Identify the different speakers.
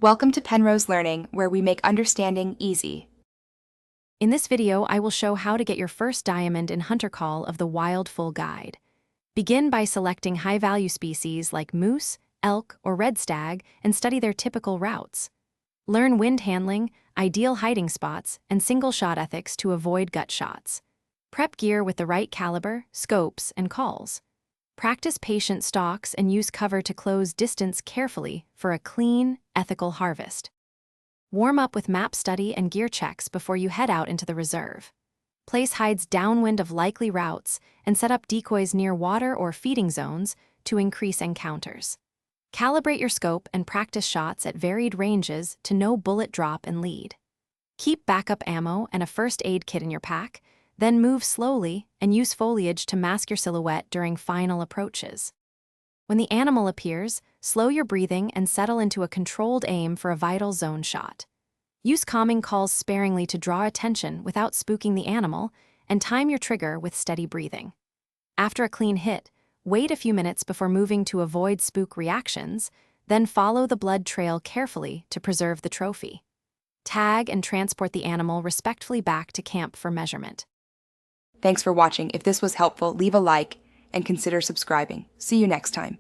Speaker 1: Welcome to Penrose Learning, where we make understanding easy.
Speaker 2: In this video, I will show how to get your first diamond in Hunter Call of the Wild Full Guide. Begin by selecting high-value species like moose, elk, or red stag and study their typical routes. Learn wind handling, ideal hiding spots, and single-shot ethics to avoid gut shots. Prep gear with the right caliber, scopes, and calls. Practice patient stalks and use cover to close distance carefully for a clean, ethical harvest. Warm up with map study and gear checks before you head out into the reserve. Place hides downwind of likely routes and set up decoys near water or feeding zones to increase encounters. Calibrate your scope and practice shots at varied ranges to know bullet drop and lead. Keep backup ammo and a first aid kit in your pack, then move slowly and use foliage to mask your silhouette during final approaches. When the animal appears, slow your breathing and settle into a controlled aim for a vital zone shot. Use calming calls sparingly to draw attention without spooking the animal, and time your trigger with steady breathing. After a clean hit, wait a few minutes before moving to avoid spook reactions, then follow the blood trail carefully to preserve the trophy. Tag and transport the animal respectfully back to camp for measurement.
Speaker 1: Thanks for watching. If this was helpful, leave a like and consider subscribing. See you next time.